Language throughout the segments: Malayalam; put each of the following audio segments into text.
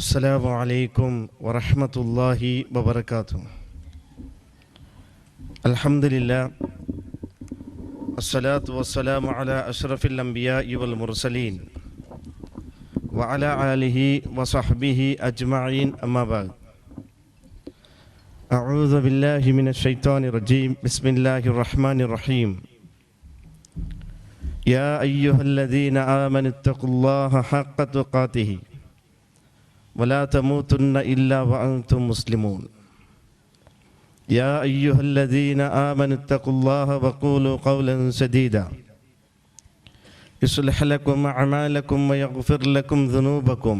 السلام عليكم ورحمة الله وبركاته. الحمد لله والصلاة والسلام على أشرف الأنبياء والمرسلين وعلى آله وصحبه أجمعين، أما بعد. أعوذ بالله من الشيطان الرجيم. بسم الله الرحمن الرحيم. يا أيها الذين آمنوا اتقوا الله حق تقاته ولا تموتن إلا وأنتم مسلمون. يا أيها الذين آمنوا اتقوا الله وقولوا قولا سديدا يصلح لكم أعمالكم ويغفر لكم ذنوبكم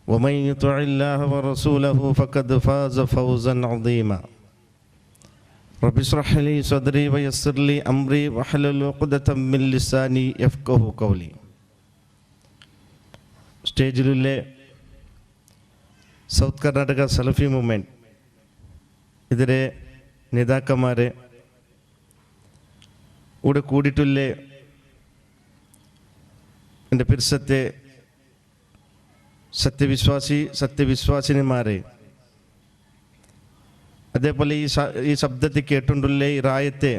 ومن يطع الله ورسوله فقد فاز فوزا عظيما. رب اشرح لي صدري ويسر لي أمري واحلل عقدة من لساني يفقهوا قولي. സ്റ്റേജിലെ സൗത്ത് കർണാടക സലഫി മൂവ്മെൻറ്റ് ഇതിലെ നേതാക്കന്മാരെ കൂടെ കൂടിയിട്ടുള്ള എൻ്റെ പിർസത്തെ സത്യവിശ്വാസിനിമാരെ, അതേപോലെ ഈ ശബ്ദത്തിൽ കേട്ടുകൊണ്ടുള്ള ഈ റായത്തെ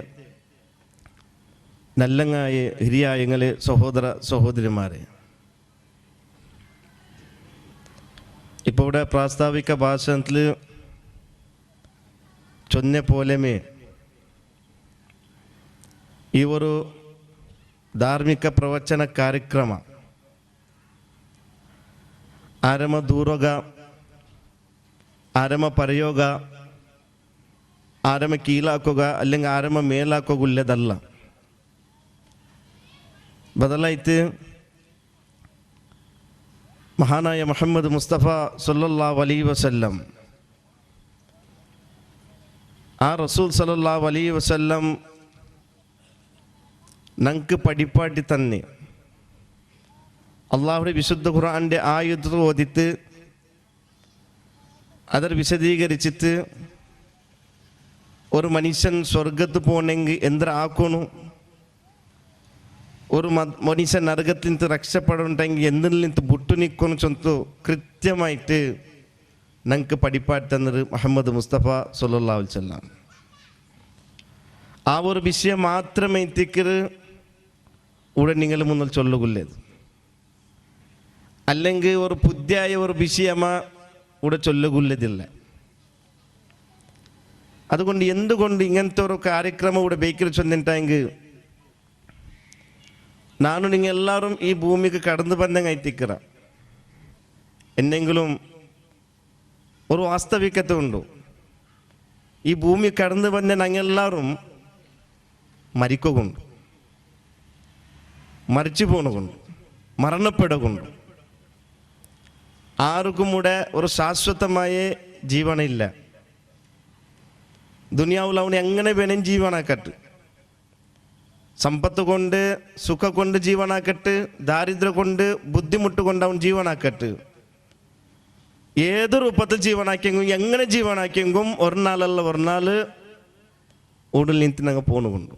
നല്ലങ്ങായ ഹിരിയായങ്ങളെ സഹോദര സഹോദരിമാരെ, ഇപ്പോൾ ഇവിടെ പ്രാസ്താവിക ഭാഷണത്തിൽ ചൊന്ന പോലെമേ ಈ ಒಂದು ಧಾರ್ಮಿಕ ಪ್ರವಚನ ಕಾರ್ಯಕ್ರಮ ಆರಮ ದೂರೋಗ, ಆರಮ ಪರಯೋಗ, ആരമ കീഴാക്കുക അല്ലെങ്കിൽ ആരമ മേലാക്കുകയുള്ളതല്ല. ബദലായിട്ട് മഹാനായ മുഹമ്മദ് മുസ്തഫ സല്ലല്ലാഹു അലൈഹി വസല്ലം, ആ റസൂൽ സല്ലല്ലാഹു അലൈഹി വസല്ലം ഞങ്ങൾക്ക് പഠിപ്പാട്ടി തന്നെ അള്ളാഹുടെ വിശുദ്ധ ഖുർആൻ്റെ ആയത്ത് ഓതിട്ട് അത് വിശദീകരിച്ചിട്ട് ഒരു മനുഷ്യൻ സ്വർഗത്ത് പോകണമെങ്കിൽ എന്തിനാക്കണു, ഒരു മനുഷ്യൻ നരകത്തിൽ നിന്ന് രക്ഷപ്പെടണമെങ്കിൽ എന്തിൽ നിന്ന് ബുട്ടു നിൽക്കണം ചൊന്തു കൃത്യമായിട്ട് ഞങ്ങൾക്ക് പഠിപ്പാട്ടി തന്നത് മുഹമ്മദ് മുസ്തഫ സല്ലല്ലാഹു അലൈഹി വസല്ലം. ആ ഒരു വിഷയം മാത്രമേ എത്തിക്കത് ഇവിടെ നിങ്ങൾ മുന്നിൽ ചൊല്ലുകയുള്ളത്, അല്ലെങ്കിൽ ഒരു പുതിയ ഒരു വിഷയമാ ഇവിടെ ചൊല്ലുകയുള്ളതില്ല. അതുകൊണ്ട് എന്തുകൊണ്ട് ഇങ്ങനത്തെ ഒരു കാര്യക്രമം ഇവിടെ ബേക്കിൽ ചൊന്നിട്ടെങ്കിൽ ನಾನು നിങ്ങളെല്ലാവരും ഈ ഭൂമിക്ക് കടന്നു ಬಂದಂಗಾಯ್ತಿಕ್ಕರ എന്നെങ്കിലും ഒരു വാസ്തവികത ഉണ്ടോ? ഈ ഭൂമി കടന്നു ಬಂದ ഞങ്ങളെല്ലാവരും മരിക്കുകൊണ്ട്, മരിച്ചു പോണുകൊണ്ട്, മരണപ്പെടുകൊണ്ട്. ആർക്കും ഇവിടെ ഒരു ശാശ്വതമായ ജീവനില്ല. ദുനിയാവിൽ അവന് എങ്ങനെ വേണം ജീവനാക്കട്ട്, സമ്പത്ത് കൊണ്ട് സുഖം കൊണ്ട് ജീവനാക്കട്ട്, ദാരിദ്ര്യം കൊണ്ട് ബുദ്ധിമുട്ട് കൊണ്ട് അവൻ ജീവനാക്കട്ട്, ഏത് രൂപത്തിൽ ജീവനാക്കിയെങ്കും എങ്ങനെ ജീവനാക്കിയെങ്കും ഒരു നാളല്ല ഒരു നാൾ ഉടൽ നിಂತು ഞങ്ങൾ പോണുകൊണ്ട്.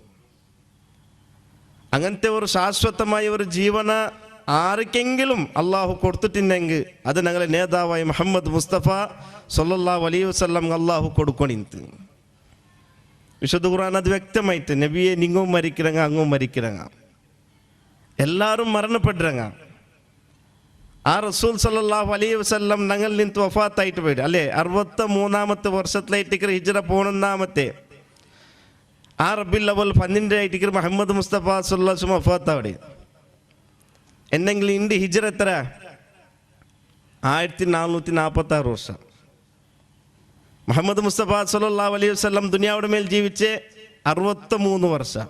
അങ്ങനത്തെ ഒരു ശാശ്വതമായ ഒരു ജീവന ആർക്കെങ്കിലും അള്ളാഹു കൊടുത്തിട്ടുണ്ടെങ്കിൽ അത് ഞങ്ങളെ നേതാവായ മുഹമ്മദ് മുസ്തഫ സല്ലല്ലാഹു അലൈഹി വസല്ലം അള്ളാഹു കൊടുക്കണിന്ത്. വിശുദ്ധ ഖുർആൻ അത് വ്യക്തമായിട്ട്, നബിയെ നിങ്ങും മരിக்கிறங்க അങ്ങും മരിக்கிறங்க, എല്ലാവരും മരണപ്പെടുறங்க. ആ റസൂൽ സല്ലല്ലാഹു അലൈഹി വസല്ലം ഞങ്ങൾ നിಂತು വഫാത്തായിട്ട് പോയി അല്ലേ. 63ാമത്തെ വർഷത്തിലായിട്ട് ഹിജ്റ പോണാമത്തെ ആ റബീഉൽ അവ്വൽ 12 മുഹമ്മദ് മുസ്തഫ സല്ലല്ലാഹു അലൈഹി വസല്ലം വഫാത്താവിടെ. എന്നെങ്കിൽ ഇന്ത്യ ഹിജ്റ എത്ര? 1446 വർഷം. മുഹമ്മദ് മുസ്തഫ സല്ലല്ലാഹു അലൈഹി വസല്ലം ദുനിയാവുടെ മേൽ ജീവിച്ച് 63 വർഷം.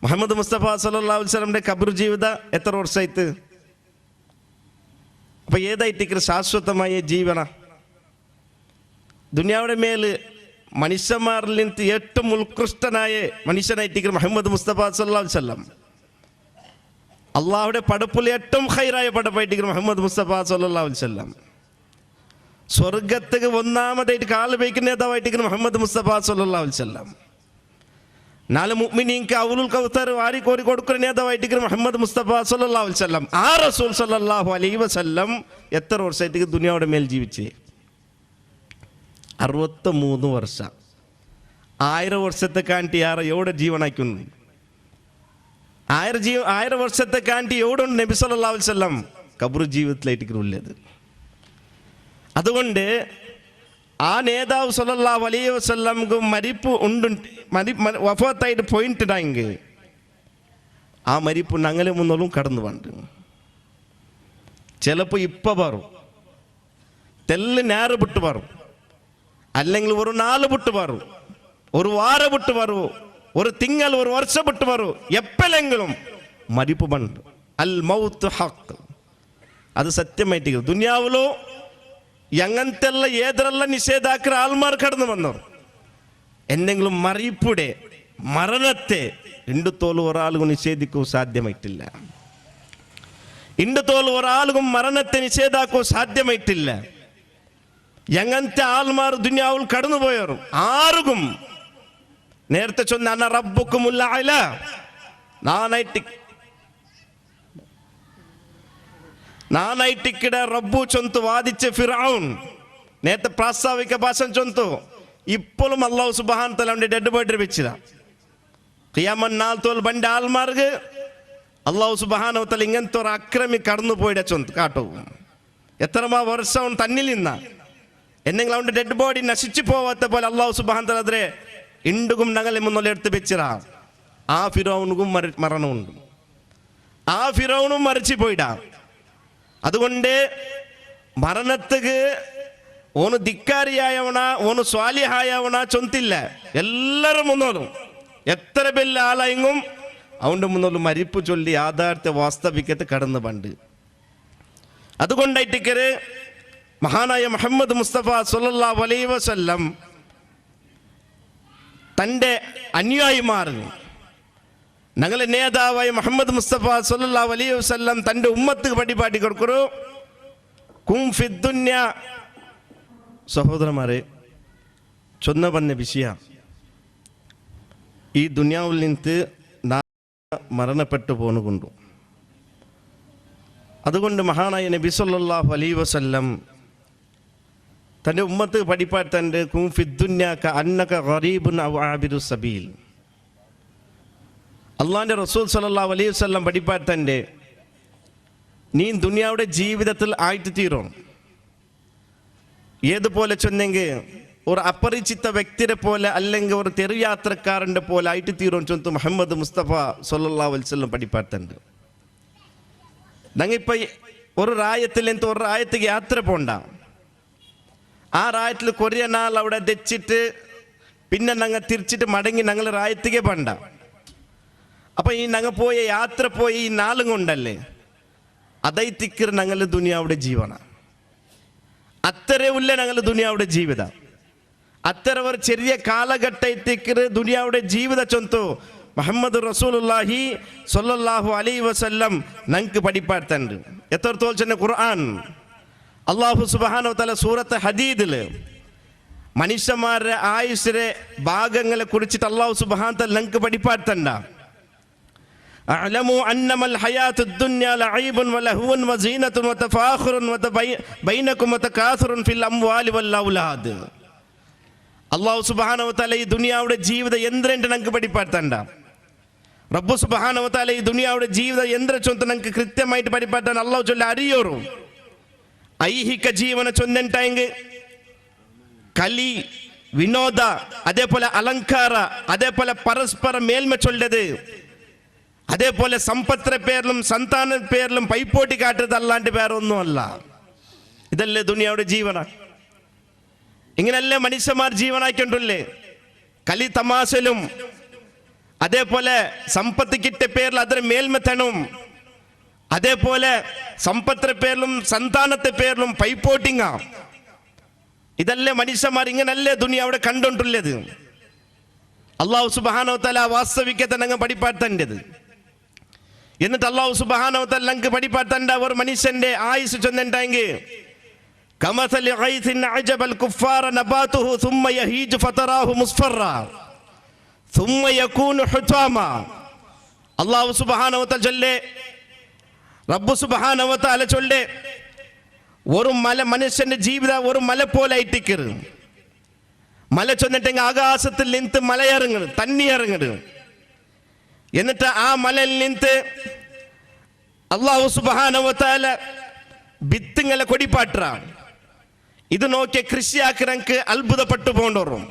മുഹമ്മദ് മുസ്തഫ സല്ലല്ലാഹു അലൈഹി വസല്ലമിന്റെ ഖബർ ജീവിത എത്ര വർഷമായിട്ട്? അപ്പം ഏതായിട്ട് ശാശ്വതമായ ജീവന ദുനിയാവുടെ മേൽ മനുഷ്യന്മാരിൽ നിന്ന് ഏറ്റവും ഉത്കൃഷ്ടനായ മനുഷ്യനായിട്ട് മുഹമ്മദ് മുസ്തഫ സല്ലല്ലാഹു അലൈഹി വസല്ലം. അള്ളാഹുടെ പടപ്പിൽ ഏറ്റവും ഹൈറായ പടപ്പായിട്ട് മുഹമ്മദ് മുസ്തഫ സല്ലല്ലാഹു അലൈഹി വസല്ലം. സ്വർഗത്തേക്ക് ഒന്നാമതായിട്ട് കാല് വയ്ക്കുന്ന നേതാവായിട്ട് മുഹമ്മദ് മുസ്തഫ സല്ലല്ലാഹു അലൈഹി വസല്ലം. നാല് മുഅ്മിനീൻക്ക് ഔലുൽ കൗസർ വാരി കോരി കൊടുക്കുന്ന നേതാവായിട്ട് മുഹമ്മദ് മുസ്തഫ സല്ലല്ലാഹു അലൈഹി വസല്ലം. ആ റസൂൽ സല്ലല്ലാഹു അലൈഹി വസല്ലം എത്ര വർഷമായിട്ട് ദുനിയാവുടെ മേൽ ജീവിച്ചേ? 63 ವರ್ಷ. 1000 ವರ್ಷത്തെ കാണ്ടി ಯಾರ ಎವಡ ಜೀವನಾಯ್ക്കുന്നു? 1000 ವರ್ಷത്തെ കാണ്ടി എവിടുണ്ട് നബി സല്ലല്ലാഹു അലൈഹി വസല്ലം? ഖബർ ജീവിതത്തിലായിട്ട് ഉള്ളത്. അതുകൊണ്ട് ആ നേതാവ് സല്ലല്ലാഹു അലൈഹി വസല്ലംക്ക് മരിപ്പ് ഉണ്ട്, വഫാത്തായിട്ട് പോയിട്ടുണ്ടെങ്കിൽ ആ മരിപ്പ് ഞങ്ങളെ മുന്നോളും കടന്നു വേണ്ട. ചിലപ്പോൾ ഇപ്പം വരും, തെല്ല് നേരെ വിട്ട് വരും, അല്ലെങ്കിൽ ഒരു നാല് വിട്ട് വരും, ഒരു വാരം വിട്ട് വരും, ഒരു തിങ്കൾ ഒരു വർഷം വിട്ട് വരും. എപ്പോഴെങ്കിലും മരിപ്പ് പണ്ട്. അൽ മൗത്ത് ഹഖ്, അത് സത്യമായിട്ട് ദുനിയാവിലോ എങ്ങനത്തെല്ല ഏതെല്ല നിഷേധാക്കര ആൾമാർ കടന്നു വന്നവർ എന്തെങ്കിലും മറിയിപ്പുടെ മരണത്തെ ഇണ്ടുത്തോലും ഒരാൾക്കും നിഷേധിക്കൂ സാധ്യമായിട്ടില്ല. ഇണ്ടുത്തോലും ഒരാൾക്കും മരണത്തെ നിഷേധാക്കൂ സാധ്യമായിട്ടില്ല. എങ്ങനത്തെ ആൾമാർ ദുനിയാവിൽ കടന്നുപോയവർ ആർക്കും നേരത്തെ ചൊന്ന അന റബ്ബുക്കുമുൽ അഅല, നാനായിട്ടിക്കിടെ റബ്ബു ചൊന്തു വാദിച്ച ഫിറഔൻ നേരത്തെ പ്രാസ്താവിക ഭാഷ ചൊന്തു. ഇപ്പോഴും അല്ലാഹു സുബ്ഹാനഹു വ തആല ഡെഡ് ബോഡി വെച്ചില്ല. ഖിയാമത്ത് നാൾ തോൽ ബണ്ട ആൾമാർക്ക് അല്ലാഹു സുബ്ഹാനഹു വ തആല ഇങ്ങനത്തെ ഒരു അക്രമി കടന്നു പോയിട ചൊന്തു കാട്ടു. എത്രമാ വർഷം തന്നിൽ നിന്ന എന്തെങ്കിലും അവൻ്റെ ഡെഡ് ബോഡി നശിച്ചു പോവാത്ത പോലെ അല്ലാഹു സുബ്ഹാനഹു വ തആല അതെ ഇണ്ടുകും ഞങ്ങളെ മുന്നോട്ട് എടുത്ത് വെച്ചിറ. ആ ഫിറൗനുകും മരണമുണ്ട്, ആ ഫിറൗനും മരിച്ചു പോയിടാ. അതുകൊണ്ട് മരണത്തിക്ക് ഓന് ധിക്കാരിയായവണ ഓന് സ്വാലിഹായവണ ചൊന്തില്ല. എല്ലാവരും മുന്നോലും എത്ര വലിയ ആളായെങ്കിലും അവൻ്റെ മുന്നോലും മരിപ്പ് ചൊല്ലി യാഥാർത്ഥ്യ വാസ്തവികത്തെ കടന്നു പണ്ട്. അതുകൊണ്ടായിട്ട് മഹാനായ മുഹമ്മദ് മുസ്തഫ സല്ലല്ലാഹു അലൈഹി വസല്ലം തൻ്റെ അനുയായിമാർ, ഞങ്ങളെ നേതാവായ മുഹമ്മദ് മുസ്തഫ സല്ലല്ലാഹു അലൈഹി വസല്ലം തൻ്റെ ഉമ്മത്ത് പടിപാടി കൊടുക്കൂ. കും ഫിദ്ദുന്യ, സഹോദരന്മാരെ ചൊന്ന പറഞ്ഞ വിഷയ ഈ ദുനിയാവിൽ നിന്ന് മരണപ്പെട്ടു പോന്നുകൊണ്ടു. അതുകൊണ്ട് മഹാനായ നബി സല്ലല്ലാഹു അലൈഹി വസല്ലം തൻ്റെ ഉമ്മത്ത് പടിപ്പാട് തൻ്റെ കും ഫിദ്ദുന്യ കഅന്നക ഗരീബുൻ ഔ ആബിറു സബീൽ. അള്ളാഹിൻ്റെ റസൂൽ സല്ലല്ലാഹു അലൈഹി വസല്ലം പഠിപ്പാട് തൻ്റെ നീ ദുനിയാവുടെ ജീവിതത്തിൽ ആയിട്ട് തീരും. ഏതുപോലെ ചൊന്നെങ്കിൽ ഒരു അപരിചിത വ്യക്തിയെ പോലെ അല്ലെങ്കിൽ ഒരു തെരുയാത്രക്കാരൻ്റെ പോലെ ആയിട്ട് തീരും ചൊന്തു മുഹമ്മദ് മുസ്തഫ സല്ലല്ലാഹു അലൈഹി വസല്ലം പഠിപ്പാട് തൻ്റെ. ഞങ്ങിപ്പോൾ ഒരു റായത്തിൽ നിന്ന് ഒരു റായത്തേക്ക് യാത്ര പോണ്ട. ആ റായത്തിൽ കുറേ നാൾ അവിടെ തെച്ചിട്ട് പിന്നെ ഞങ്ങൾ തിരിച്ചിട്ട് മടങ്ങി ഞങ്ങൾ റായത്തേക്ക് പോണ്ട. അപ്പം ഈ ഞങ്ങൾ പോയ യാത്ര പോയി ഈ നാളും കൊണ്ടല്ലേ അതൈത്തിക്കർ ഞങ്ങൾ ദുനിയാവുടെ ജീവന. അത്രയുള്ള ഞങ്ങൾ ദുനിയാവുടെ ജീവിത അത്ര ഒരു ചെറിയ കാലഘട്ടത്തിക്കർ ദുനിയാവുടെ ജീവിത ചൊന്തു മുഹമ്മദ് റസൂലുള്ളാഹി സ്വല്ലല്ലാഹു അലൈഹി വസല്ലം ഞങ്ങൾക്ക് പഠിപ്പാടുത്തുണ്ട്. എത്രത്തോളം ചെന്ന ഖുർആൻ അല്ലാഹു സുബ്ഹാനഹു വ തആല സൂറത്ത് ഹദീദിൽ മനുഷ്യന്മാരുടെ ആയുസ്സിലെ ഭാഗങ്ങളെ കുറിച്ചിട്ട് അല്ലാഹു സുബ്ഹാനഹു വ തആല ഞങ്ങൾക്ക് പഠിപ്പാടുത്തണ്ട. അഅലമു അന്നമൽ ഹയാത്തുദ് ദുനിയ ലഈബുൻ വലഹുവൻ വസീനത്തുൻ വതഫാഖുറുൻ ബൈനകും വതകാസുറുൻ ഫിൽ അംവാലി വൽ ഔലാദ്. അല്ലാഹു സുബ്ഹാനഹു വ തആല ഈ ദുനിയാവുടെ ജീവിതം എന്തിനെന്ന് ഞങ്ങൾക്ക് പഠിപ്പാടുത്തണ്ട. റബ്ബു സുബ്ഹാനഹു വ തആല ഈ ദുനിയാവുടെ ജീവിതം എന്തിനെ ചൊന്ത് ഞങ്ങൾക്ക് കൃത്യമായിട്ട് പഠിപ്പാട്ടാൻ അല്ലാഹു ചൊല്ല അറിയോറും. ഐഹിക ജീവന ചൊന്നെങ്കിൽ കലി വിനോദ, അതേപോലെ അലങ്കാര, അതേപോലെ പരസ്പര മേൽമ ചൊല്ലത്, അതേപോലെ സമ്പത്തിൻ്റെ പേരിലും സന്താന പേരിലും പൈപ്പോട്ടി കാട്ടുന്നത് അല്ലാണ്ട് വേറൊന്നുമല്ല. ഇതല്ലേ ദുനിയാവുടെ ജീവന. ഇങ്ങനല്ലേ മനുഷ്യന്മാർ ജീവനായിക്കൊണ്ടല്ലേ കലി തമാശലും അതേപോലെ സമ്പത്ത് കിട്ടിയ പേരിൽ അതിന് മേൽമത്തനും അതേപോലെ സമ്പത്തിൻ്റെ പേരിലും സന്താനത്തെ പേരിലും പൈപ്പോട്ടിങ്ങ. ഇതല്ലേ മനുഷ്യന്മാർ ഇങ്ങനല്ലേ ദുനിയാവിടെ കണ്ടുകൊണ്ടുള്ളത്. അല്ലാഹു സുബ്ഹാനഹു വ തആല വാസ്തവികത ഞങ്ങൾ പഠിപ്പാടുത്തേണ്ടത്. എന്നിട്ട് അല്ലാഹു സുബ്ഹാനഹു വ തആല ഞങ്ങൾക്ക് പഠിപ്പാടുത്തേണ്ട ഒരു മനുഷ്യൻ്റെ ആയുസ് ചൊന്നുണ്ടെങ്കിൽ കമസലി ഗൈസിൻ അജബൽ കുഫാറ നബാതുഹു സുമ്മ യഹീജു ഫതറാഹു മുസ്ഫറ ثم يكون حطاما. അല്ലാഹു സുബ്ഹാനഹു വ തആല ചൊല്ലേ, റബ്ബ് സുബ്ഹാനഹു വ തആല ചൊല്ലേ, ഒരു മല മനുഷ്യന്റെ ജീവിതം ഒരു മല പോലെ ആയിട്ടിക്കറ്. മല ചെന്നിട്ടെങ്കിൽ ആകാശത്തിൽ നിന്ന് മല ഇറങ്ങുന്നു, തന്നി ഇറങ്ങുന്നു. എന്നിട്ട് ആ മലയിൽ നിന്ന് അല്ലാഹു സുബ്ഹാനഹു വ തആല വിത്തുങ്ങളെ കൊടിപ്പാട്ടാണ്. ഇത് നോക്കിയ കൃഷിയാക്കിറങ്ങ് അത്ഭുതപ്പെട്ടു പോണ്ടോറും.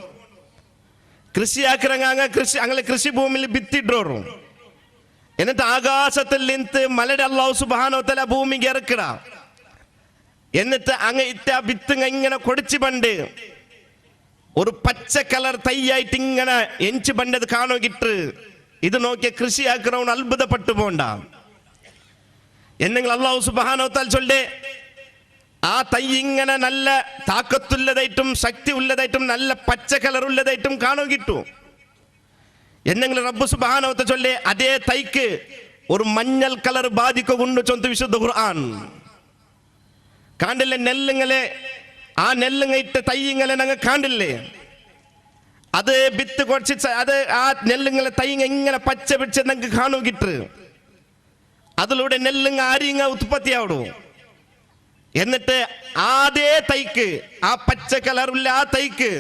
കൃഷിയാക്കിറങ്ങ അങ്ങനെ കൃഷിഭൂമിയിൽ വിത്തിട്ടോറും. എന്നിട്ട് ആകാശത്തിൽ നിന്ന് മലയുടെ അല്ലാഹു സുബ്ഹാനഹു വ തആല ഭൂമിക്ക് ഇറക്കിട. എന്നിട്ട് അങ്ങ് ഇറ്റ വിത്തുങ്ങ ഇങ്ങനെ കൊടിച്ചു പണ്ട് ഒരു പച്ച കളർ തൈയായിട്ട് ഇങ്ങനെ എഞ്ചു പണ്ടത് കാണുകിട്ട് ഇത് നോക്കിയ കൃഷിയാക്കിറവൻ അത്ഭുതപ്പെട്ടു പോണ്ട. എന്നെങ്കിൽ അല്ലാഹു സുബ്ഹാനഹു വ തആല ചൊല്ലേ, ആ തൈ ഇങ്ങനെ നല്ല താക്കത്തുള്ളതായിട്ടും ശക്തി ഉള്ളതായിട്ടും നല്ല പച്ച കളർ ഉള്ളതായിട്ടും കാണുക കിട്ടും. എന്നെങ്കിലും റബ്ബ് സുബ്ഹാനഹു വ തആല ചൊല്ലേ, അതേ തൈക്ക് ഒരു മഞ്ഞൾ കളർ ബാധിക്കൊണ്ട് ചൊന്ത് വിശുദ്ധ ഖുർആൻ കാണ്ടില്ലേ. നെല്ലുങ്ങളെ ആ നെല്ലുങ്ങ ഇട്ട തൈങ്ങളെ ഞങ്ങൾ കാണ്ടില്ലേ, അത് വിത്ത് കുറച്ച് അത് ആ നെല്ലുങ്ങളെ തൈങ്ങ ഇങ്ങനെ പച്ച പിടിച്ച് ഞങ്ങൾക്ക് കാണുക കിട്ട്. അതിലൂടെ നെല്ലുങ്ങ അരിങ്ങ ഉത്പത്തിയാവിടും. എന്നിട്ട് അതേ തൈക്ക് ആ പച്ച കളറുള്ള ആ തൈക്ക്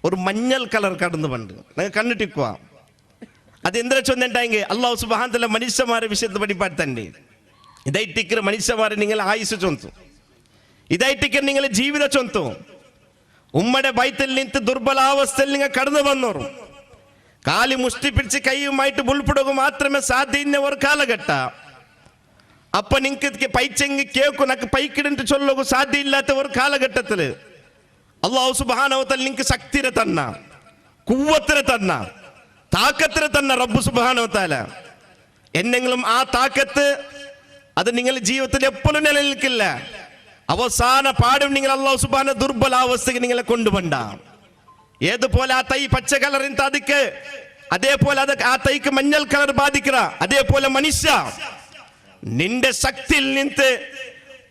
ഒരു മഞ്ഞൾ കളർ കടന്നു പണ്ട് ഞങ്ങൾ കണ്ടിട്ടിക്കുക. അത് എന്തിനാ ചൊന്നിട്ടെങ്കിൽ അല്ലാഹു സുബ്ഹാനഹു വ തആല മനുഷ്യന്മാരെ വിഷയത്തിൽ പഠിപ്പാടുത്തന്നെ. ഇതായിട്ടിക്കറ് മനുഷ്യന്മാരെ നിങ്ങൾ ആയുസ് ചൊന്തു, ഇതായിട്ടിക്കറ് നിങ്ങളെ ജീവിത ചൊന്തു. ഉമ്മയുടെ വയറ്റിൽ നിന്ന് ദുർബലാവസ്ഥയിൽ നിങ്ങൾ കടന്നു വന്നോറും കാലി മുഷ്ടി പിടിച്ച് കൈയുമായിട്ട് മുൾപ്പെടുക മാത്രമേ സാധ്യന്ന ഒരു കാലഘട്ട. അപ്പൊ നിങ്ങൾക്ക് പൈച്ചെങ്കി കേൾക്കും നക്ക് പൈക്കിടു ചൊല്ലുക സാധ്യമില്ലാത്ത ഒരു കാലഘട്ടത്തില് അല്ലാഹു സുബ്ഹാനഹു വ തആല നിങ്ങൾക്ക് ശക്തിരെ തന്ന, കുവ്വത്തിരെ തന്ന, താക്കത്തിരെ തന്ന റബ്ബ് സുബ്ഹാനഹു വ തആല. എന്നെങ്കിലും ആ താക്കത്ത് അത് നിങ്ങളുടെ ജീവിതത്തിൽ എപ്പോഴും നിലനിൽക്കില്ല. അവസാന പാടും നിങ്ങൾ അല്ലാഹു സുബ്ഹാനഹു ദുർബലാവസ്ഥയ്ക്ക് നിങ്ങളെ കൊണ്ടുപോണ്ട. ഏതുപോലെ ആ തൈ പച്ച കളറിന് താതിക്ക് അതേപോലെ അത് ആ തൈക്ക് മഞ്ഞൾ കളർ ബാധിക്കുക. അതേപോലെ മനുഷ്യ നിന്റെ ശക്തിയിൽ നിന്ന്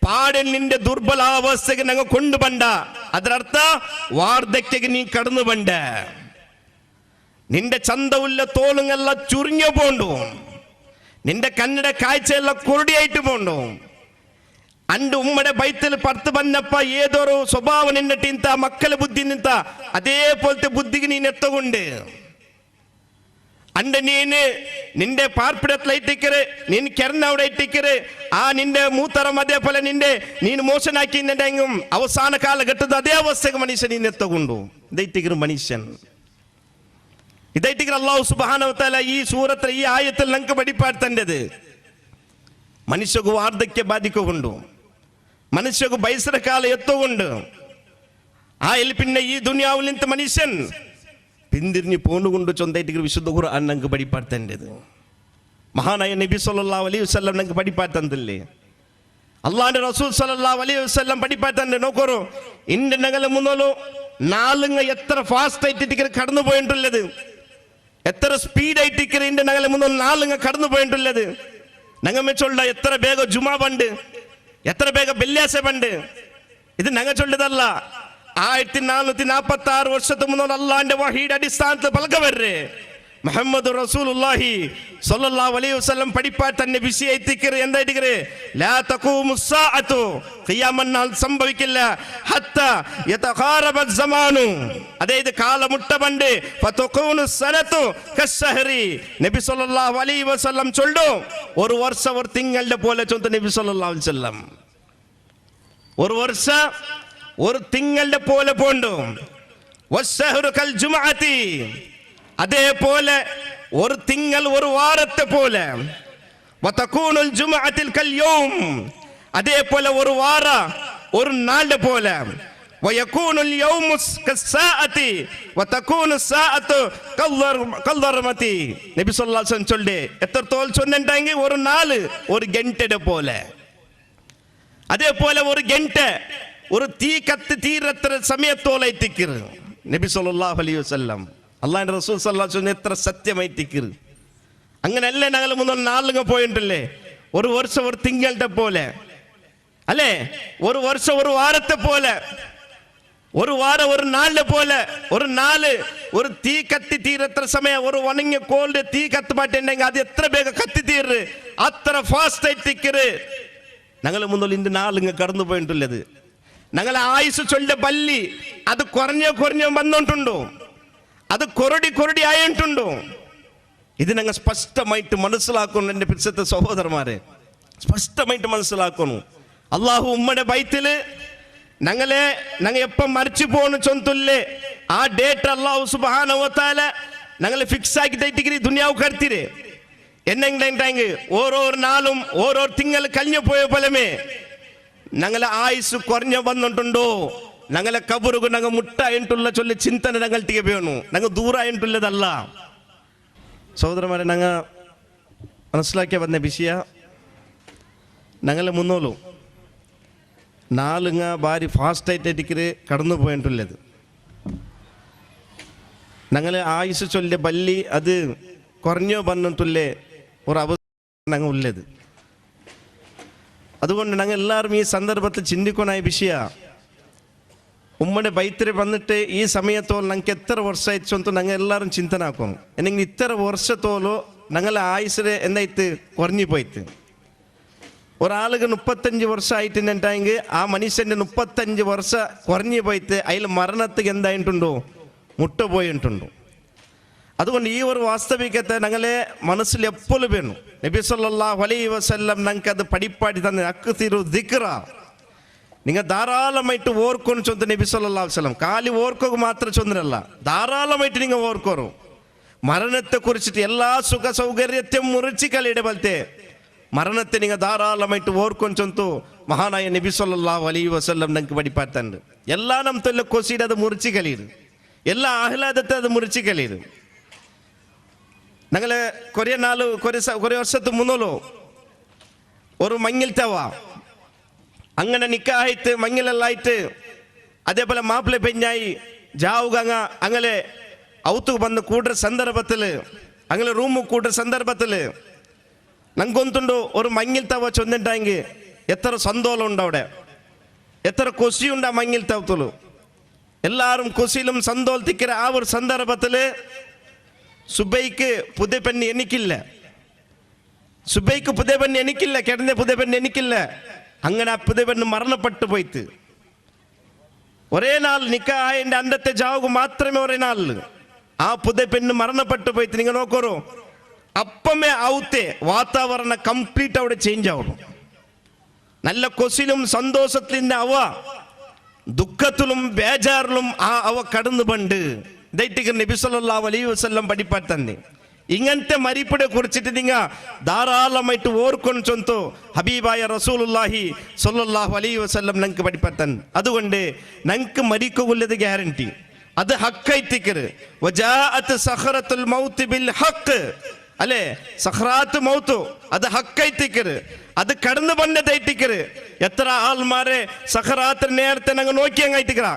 പാടിൽ നിന്റെ ദുർബലാവസ്ഥയ്ക്ക് ഞങ്ങൾ കൊണ്ടുപോണ്ട. അതിനർത്ഥ വാർദ്ധക്യക്ക് നീ കടന്നു പണ്ട. നിന്റെ ചന്തവുള്ള തോളുങ്ങെല്ലാം ചുരുങ്ങ പോണ്ടു. നിന്റെ കണ്ണിടെ കാഴ്ചയെല്ലാം കുരുടിയായിട്ട് പോണ്ടു. അണ്ട് ഉമ്മയുടെ ബൈത്തിൽ പർത്ത് വന്നപ്പ ഏതൊരു സ്വഭാവം നിന്നിട്ട് ಇಂತ മക്കളെ ബുദ്ധി നിന്ത അതേപോലത്തെ ബുദ്ധിക്ക് നീ എത്തുകൊണ്ട് അണ്ട് നീന് നിന്റെ പാർപ്പിടത്തിലിട്ടിക്കറ് നീൻ കെറന്നവിടെ ഇട്ടിക്കറ് ആ നിന്റെ മൂത്തറം അതേപോലെ നിന്റെ നീൻ മോശനാക്കിണ്ടെങ്കും അവസാന കാലഘട്ടത്തിൽ അതേ അവസ്ഥക്ക് മനുഷ്യൻ നീ എത്തുകൊണ്ടു. ഇതായിട്ടിക്കറ് മനുഷ്യൻ. ഇതായിട്ടിക്കറ് അല്ലാഹു സുബ്ഹാനഹു വ തആല ഈ സൂറത്തിൽ ഈ ആയത്തിൽ നമുക്ക് പഠിപ്പാടുത്തേണ്ടത്. മനുഷ്യക്ക് വാർദ്ധക്യ ബാധിക്കുകൊണ്ടു, മനുഷ്യക്ക് ബൈസര കാലം എത്തുകൊണ്ട് ആ പിന്നെ ഈ ദുനിയാവിൽ നിന്ന് മനുഷ്യൻ പിന്തിരിഞ്ഞ് പോന്നുകൊണ്ട് ചൊന്തായിട്ട് വിശുദ്ധ ഖുർആൻ ഞങ്ങൾക്ക് പഠിപ്പാടുത്തേണ്ടത്. മഹാനായ നബി സല്ലല്ലാഹു അലൈഹി വസല്ലം ഞങ്ങൾക്ക് പഠിപ്പാടുത്തന്നില്ലേ? അള്ളാന്റെ റസൂൽ സല്ലല്ലാഹു അലൈഹി വസല്ലം പഠിപ്പാടുത്തന്നെ. നോക്കൂ, ഇന്റെ ഞങ്ങളെ മുന്നോലു നാളുങ്ങ എത്ര ഫാസ്റ്റ് ആയിട്ട് കടന്നു പോയിട്ടുള്ളത്, എത്ര സ്പീഡായിട്ട് ഇന്റെ ഞങ്ങളെ മുന്നോൽ നാളുങ്ങ കടന്നു പോയിട്ടുള്ളത്. ഞങ്ങൾ മെച്ചുള്ള എത്ര ಬೇಗ ജുമാ പണ്ട്, എത്ര ಬೇಗ വെള്ളിയാഴ്ച പണ്ട്. ഇത് ഞങ്ങൾ ചൊല്ലതല്ല. 1446 വർഷത്തിന് മുന്നോട്ട് അള്ളാന്റെ വഹിയുടെ അടിസ്ഥാനത്തിൽ പലകവരെ മുഹമ്മദ് റസൂലുള്ളാഹി സ്വല്ലല്ലാഹു അലൈഹി വസല്ലം പഠിപ്പാട്ട് തന്നെ വിഷയത്തിക്കറ്. എന്തായിട്ടിക്കറ്? ലാ തഖൂമു സ്സാഅതു, ഖിയാമത്ത് നാൾ സംഭവിക്കില്ല. ഹത്താ യതഖാറബ സമാനു, അതായത് കാലമുട്ട പണ്ട് ഫതഖൂനു സനതു കസ്സഹരി. നബി സ്വല്ലല്ലാഹു അലൈഹി വസല്ലം ചൊല്ലു, ഒരു വർഷം ഒരു തിങ്കളുടെ പോലെ ചൊന്ത നബി സ്വല്ലല്ലാഹു അലൈഹി വസല്ലം. ഒരു വർഷം ഒരു തിങ്കളുടെ പോലെ പോണ്ടു. വസ്സഹറു കൽ ജുമഅതി, അതേപോലെ ഒരു തിങ്കൾ ഒരു വാരത്തെ പോലെ. വതകൂനുൽ ജുമഅത്തിൽ കൽ യൗം, അതേപോലെ ഒരു വാര ഒരു നാളിന്റെ പോലെ. വയകൂനുൽ യൗമു കസ്സാഅതി വതകൂനു സാഅതു കൽദർമതി. നബി സല്ലല്ലാഹു അലൈഹി വസല്ലം ചൊല്ലേ എത്രത്തോൾ ചൊന്നിട്ടെങ്കിൽ ഒരു നാല് ഒരു ഗಂಟೆയുടെ പോലെ. അതേപോലെ ഒരു ഗಂಟೆ ഒരു തീ കത്തി തീരത്ര സമയത്തോളായിട്ടിക്കറ് നബി സല്ലല്ലാഹു അലൈഹി വസല്ലം. അള്ളാന്റെ റസൂൽ സല്ലല്ലാഹു അലൈഹി വസല്ലം എത്ര സത്യമായിട്ടിക്കറ്. അങ്ങനെയല്ലേ ഞങ്ങൾ മുന്നോട്ട് നാളുങ്ങ പോയിട്ടില്ലേ? ഒരു വർഷം ഒരു തിങ്കളുടെ പോലെ അല്ലേ, ഒരു വർഷം ഒരു വാരത്തെ പോലെ. ஒரு வாரம் ஒரு நாள்ல போல ஒரு நாள் ஒரு തീ കത്തി തീരത്ര സമയം ഒരു വണങ്ങിയ കോളിന്റെ തീ കത്തുമാട്ടുണ്ടെങ്കിൽ അത് എത്ര വേഗം കത്തി തീര് അത്ര ഫാസ്റ്റ് ആയിട്ടിക്കര് ഞങ്ങൾ മുന്നിൽ ഇന്ന് നാളിങ്ങ് കടന്നു പോയിട്ടുള്ളത് ഞങ്ങളെ ആയുസ് ചൊല്ലിയ ബല്ലി അത് കുറഞ്ഞോ വന്നോണ്ടുണ്ടോ അത് കൊരടി ആയിട്ടുണ്ടോ ഇത് ഞങ്ങൾ സ്പഷ്ടമായിട്ട് മനസ്സിലാക്കണം എൻ്റെ പിച്ചത്തെ സഹോദരന്മാരെ സ്പഷ്ടമായിട്ട് മനസ്സിലാക്കണം അള്ളാഹു ഉമ്മയുടെ ബൈത്തില് ഞങ്ങൾ എപ്പം മരിച്ചു പോകുന്ന ചൊന്തുല്ലേ ആ ഡേറ്റ് അല്ലാഹു സുബ്ഹാനഹു വ തആല ഞങ്ങളെ ഫിക്സ് ആക്കിയിട്ട് ദുനിയാവ് കടത്തിരെ എന്നെങ്കിൽ ഓരോ നാളും ഓരോ തിങ്കൾ കഴിഞ്ഞു പോയ പോലമേ ഞങ്ങളെ ആയുസ് കുറഞ്ഞു വന്നിട്ടുണ്ടോ ഞങ്ങളെ കബറുകൾ ഞങ്ങൾ മുട്ടായിട്ടുള്ള ചൊല്ലി ചിന്തന ഞങ്ങൾ വേണു ഞങ്ങൾ ദൂരായിട്ടുള്ളതല്ല സഹോദരന്മാരെ ഞങ്ങൾ മനസ്സിലാക്കിയ വന്ന വിഷയ ഞങ്ങളെ മുന്നോളൂ നാളുങ്ങ ഭാരി ഫാസ്റ്റായിട്ട് കടന്നു പോയിട്ടുള്ളത് ഞങ്ങളെ ആയുസ് ചൊല്ലിയ ബല്ലി അത് കുറഞ്ഞോ വന്നിട്ടുള്ളേ ഒരു അവസ്ഥ ഞങ്ങൾ ഉള്ളത് അതുകൊണ്ട് ഞങ്ങൾ എല്ലാവരും ഈ സന്ദർഭത്തിൽ ചിന്തിക്കണ വിഷയ ഉമ്മയുടെ ബൈത്തിരി വന്നിട്ട് ഈ സമയത്തോളം ഞങ്ങൾക്ക് എത്ര വർഷമായിച്ചു ಅಂತ ഞങ്ങൾ എല്ലാവരും ചിന്തനാക്കണം എന്നെങ്കിൽ ഇത്ര വർഷത്തോളം ഞങ്ങളെ ആയുസ് എന്തായിട്ട് കുറഞ്ഞു പോയിട്ട് ഒരാൾക്ക് 35 വർഷമായിട്ടുണ്ടെങ്കിൽ ആ മനുഷ്യൻ്റെ 35 വർഷം കുറഞ്ഞു പോയിട്ട് അതിൽ മരണത്തിന് എന്തായിട്ടുണ്ടോ മുട്ടുപോയിട്ടുണ്ടോ അതുകൊണ്ട് ഈ ഒരു വാസ്തവികത്തെ ഞങ്ങളെ മനസ്സിൽ എപ്പോഴും വേണം നബി സല്ലല്ലാഹു അലൈഹി വസല്ലം ഞങ്ങൾക്ക് അത് പഠിപ്പാടി തന്നെ അക്സിറു ദിക്റ നിങ്ങൾ ധാരാളമായിട്ട് ഓർക്കൊന്ന് ചൊന്ന നബി സല്ലല്ലാഹു അലൈഹി വസല്ലം കാലി ഓർക്കുക മാത്രം ചൊന്നരല്ല ധാരാളമായിട്ട് നിങ്ങൾ ഓർക്കോറു മരണത്തെ കുറിച്ചിട്ട് എല്ലാ സുഖ സൗകര്യത്തെയും മുറിച്ച് കളിയുടെ പോലത്തെ മരണത്തെ നിങ്ങൾ ധാരാളമായിട്ട് ഓർക്കൊന്ന് ചൊന്തു മഹാനായ നബി സല്ലല്ലാഹു അലൈഹി വസല്ലം ഞങ്ങൾക്ക് പഠിപ്പാറ്റുണ്ട് എല്ലാ നമ്പത്തുള്ള കൊസിയുടെ അത് മുറിച്ച് കളിയത് എല്ലാ ആഹ്ലാദത്തെ അത് മുറിച്ച് കളിയത് ഞങ്ങൾ കുറേ വർഷത്ത് മുന്നോലോ ഒരു മങ്ങിൽത്തവ അങ്ങനെ നിക്കായിട്ട് മങ്ങിലെല്ലായിട്ട് അതേപോലെ മാപ്പിള പെഞ്ഞായി ജാവുക അങ്ങനെ ഔത്തുക്ക് വന്ന് കൂടുന്ന സന്ദർഭത്തിൽ അങ്ങനെ റൂമ് കൂടുന്ന സന്ദർഭത്തിൽ ഞങ്ങൾക്കൊന്നുണ്ടോ ഒരു മങ്ങിൽത്തവ ചൊന്നിട്ടെങ്കിൽ എത്ര സന്തോഷം ഉണ്ട് അവിടെ എത്ര കൊസിയുണ്ട് ആ മങ്ങിൽത്തവത്തുള്ളൂ എല്ലാവരും കൊസിയിലും സന്തോഷത്തിക്കര ആ ഒരു സന്ദർഭത്തിൽ സുബൈക്ക് പുതിയ പെണ്ണ് എനിക്കില്ല സുബൈക്ക് പുതിയ പെണ്ണ് എനിക്കില്ല കിടന്ന പുതിയ പെണ്ണ് എനിക്കില്ല അങ്ങനെ ആ പുതിയ പെണ്ണ് മരണപ്പെട്ടു പോയിട്ട് ഒരേ നാൾ നിക്കാഹിന്റെ അന്നത്തെ ജാവുക മാത്രമേ ഒരേ നാളിൽ ആ പുതിയ പെണ്ണ് മരണപ്പെട്ടു പോയിട്ട് നിങ്ങൾ നോക്കറോ അപ്പമേ ഔത്തെ വാതാവരണ കംപ്ലീറ്റ് അവിടെ ചേഞ്ച് ആവണം നല്ല കൊസിലും സന്തോഷത്തിലും അവ ദുഃഖത്തിലും ബേജാറിലും ആ അവ കടന്നു പണ്ട് ദൈറ്റിക്ക് നബി സല്ലല്ലാഹു അലൈഹി വസല്ലം പഠിപ്പാറ്റന്നെ ഇങ്ങനത്തെ മരിപ്പിനെ കുറിച്ചിട്ട് നിങ്ങൾ ധാരാളമായിട്ട് ഓർക്കൊന്ന് ചൊന്തോ ഹബീബായ റസൂലുള്ളാഹി സല്ലല്ലാഹു അലൈഹി വസല്ലം ഞങ്ങൾക്ക് പഠിപ്പാറ്റൻ അതുകൊണ്ട് ഞങ്ങൾക്ക് മരിക്കുള്ളത് ഗ്യാരണ്ടി അത് ഹക്കായിത്തിക്കര് വജാഅത്ത് സഖറത്തുൽ മൗത്ത് ബിൽ ഹഖ് അല്ലേ സഖറാത്ത് മൗത്ത് അത് ഹക്കായിത്തിക്കര് അത് കടന്നു പണ്ടതായിട്ടിക്കര് എത്ര ആൾമാരെ സഖറാത്ത് നേരത്തെ ഞങ്ങൾ നോക്കിയങ്ങായിട്ടിക്കറ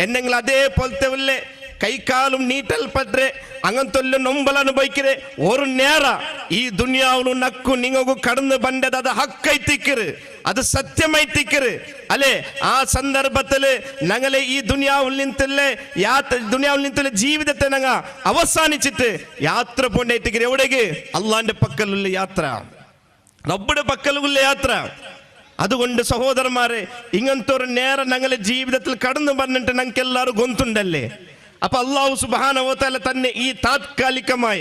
എന്നെങ്കിൽ അതേപോലത്തെ വല്ലേ കൈക്കാലും നീട്ടൽപ്പെട്ടെ അങ്ങനത്തെ നൊമ്പൽ അനുഭവിക്കരെ ഒരു നേര ഈ ദുനിയാവിലും നക്കു നിങ്ങൾക്ക് കടന്നു പണ്ടത് അത് ഹക്കൈത്തിക്കര് അത് സത്യമായിത്തിക്കര് അല്ലെ ആ സന്ദർഭത്തിൽ ഞങ്ങളെ ഈ ദുനിയാവിൽ നിന്നുള്ള ജീവിതത്തെ ഞങ്ങൾ അവസാനിച്ചിട്ട് യാത്ര പോണ്ടേറ്റിക്കര് എവിടേക്ക് അള്ളാന്റെ പക്കലുള്ള യാത്ര റബ്ബുടെ പക്കലുള്ള യാത്ര അതുകൊണ്ട് സഹോദരന്മാരെ ഇങ്ങനത്തെ ഒരു നേരം ഞങ്ങളുടെ ജീവിതത്തിൽ കടന്നു പറഞ്ഞിട്ട് ഞങ്ങൾക്ക് എല്ലാവരും ഗൊന്തുണ്ടല്ലേ അപ്പൊ അല്ലാഹു സുബ്ഹാനഹു വ തആല തന്നെ ഈ താത്കാലികമായ